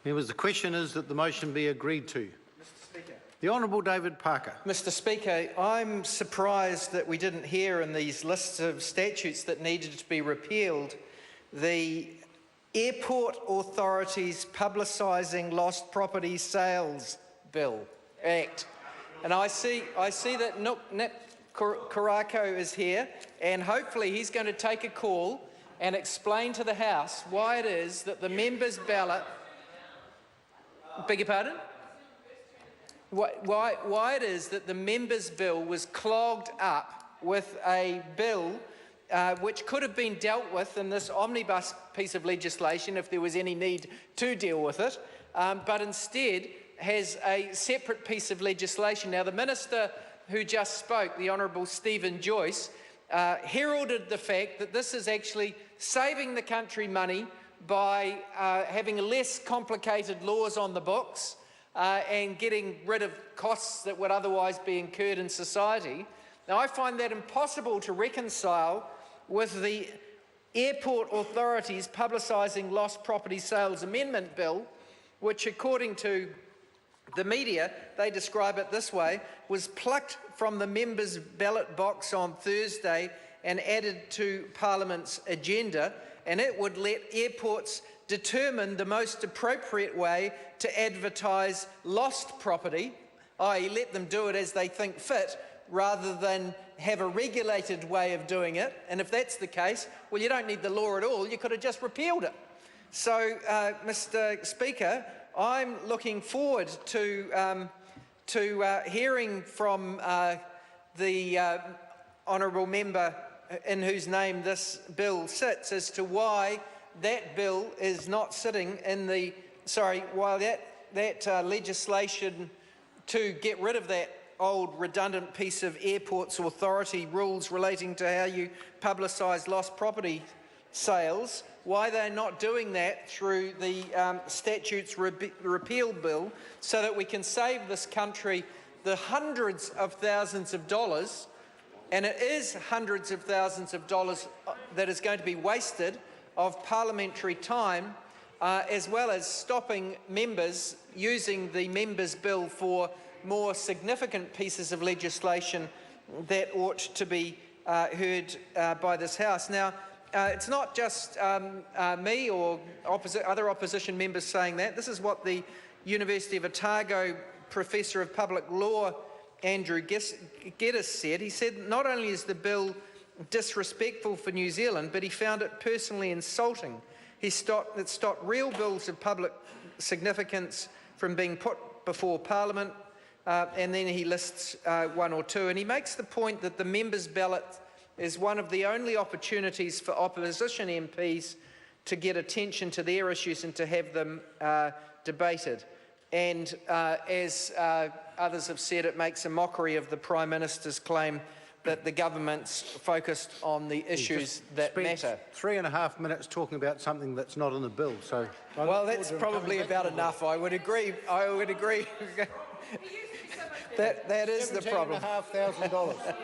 Members, the question is that the motion be agreed to. Mr. Speaker. The Honourable David Parker. Mr. Speaker, I'm surprised that we didn't hear in these lists of statutes that needed to be repealed the Airport Authorities Publicising Lost Property Sales Bill Act. And I see that Nick Karako is here, and hopefully he's going to take a call and explain to the House why it is that the members' ballot... Beg your pardon? Why it is that the members' bill was clogged up with a bill which could have been dealt with in this omnibus piece of legislation if there was any need to deal with it, but instead has a separate piece of legislation. Now, the Minister who just spoke, the Honourable Stephen Joyce, heralded the fact that this is actually saving the country money by having less complicated laws on the books and getting rid of costs that would otherwise be incurred in society. Now, I find that impossible to reconcile with the Airport Authorities Publicising Lost Property Sales Amendment Bill, which, according to the media, they describe it this way, was plucked from the members' ballot box on Thursday and added to Parliament's agenda, and it would let airports determine the most appropriate way to advertise lost property, i.e. let them do it as they think fit, rather than have a regulated way of doing it. And if that's the case, well, you don't need the law at all. You could have just repealed it. So, Mr. Speaker, I'm looking forward to hearing from the honourable member in whose name this bill sits as to why that bill is not sitting in the... Sorry, why that legislation to get rid of that old redundant piece of Airports Authority rules relating to how you publicise lost property sales, why they're not doing that through the Statutes Repeal Bill so that we can save this country the hundreds of thousands of dollars, and it is hundreds of thousands of dollars that is going to be wasted of parliamentary time, as well as stopping members using the members' bill for more significant pieces of legislation that ought to be heard by this House. Now, it's not just me or other opposition members saying that. This is what the University of Otago Professor of Public Law, Andrew Geddes, said. He said not only is the bill disrespectful for New Zealand, but he found it personally insulting. It stopped real bills of public significance from being put before Parliament, and then he lists one or two. And he makes the point that the members' ballot is one of the only opportunities for opposition MPs to get attention to their issues and to have them debated. And as others have said, it makes a mockery of the Prime Minister's claim that the government's focused on the issues that matter. 3.5 minutes talking about something that's not in the bill. So, well, that's probably about enough. I would agree. I would agree. that is the problem. $17,500.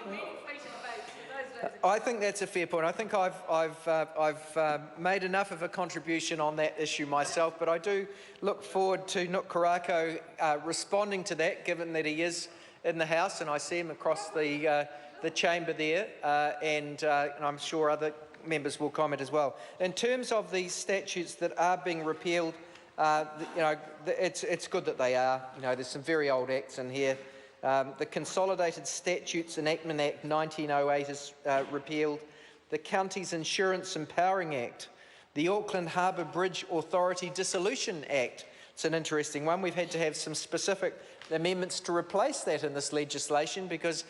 I think that's a fair point. I think I've made enough of a contribution on that issue myself, but I do look forward to Nick Karako responding to that, given that he is in the House, and I see him across the chamber there, and I'm sure other members will comment as well. In terms of the statutes that are being repealed, it's good that they are. There's some very old acts in here. The Consolidated Statutes Enactment Act 1908 is repealed. The Counties Insurance Empowering Act. The Auckland Harbour Bridge Authority Dissolution Act. It's an interesting one. We've had to have some specific amendments to replace that in this legislation because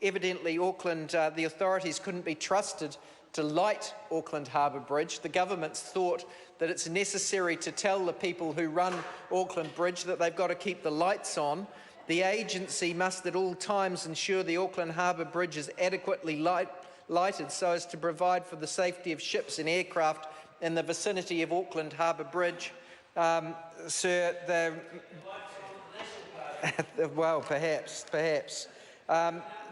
evidently the authorities couldn't be trusted to light Auckland Harbour Bridge. The government's thought that it's necessary to tell the people who run Auckland Bridge that they've got to keep the lights on. The agency must at all times ensure the Auckland Harbour Bridge is adequately lighted so as to provide for the safety of ships and aircraft in the vicinity of Auckland Harbour Bridge. Sir, well, perhaps.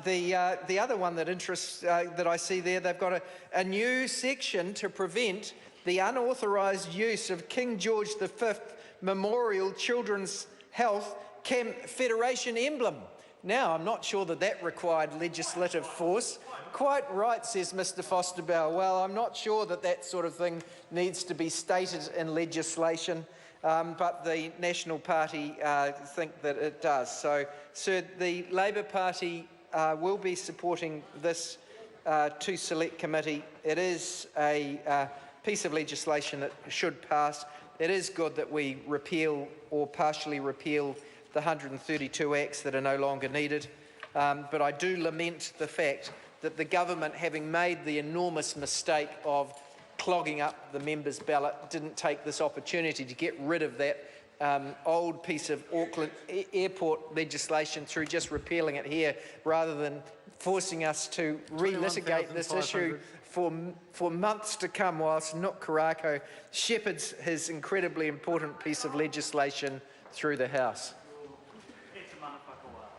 The other one that interests that I see there, they've got a new section to prevent the unauthorised use of King George V Memorial Children's Health Federation emblem. Now, I'm not sure that that required legislative force. Quite right, says Mr Foster-Bell. Well, I'm not sure that that sort of thing needs to be stated in legislation, but the National Party think that it does. So, sir, the Labour Party will be supporting this to Select Committee. It is a piece of legislation that should pass. It is good that we repeal or partially repeal the 132 acts that are no longer needed, but I do lament the fact that the government, having made the enormous mistake of clogging up the members' ballot, didn't take this opportunity to get rid of that old piece of Auckland airport legislation through just repealing it here, rather than forcing us to relitigate this issue for months to come whilst Nook Karako shepherds his incredibly important piece of legislation through the House.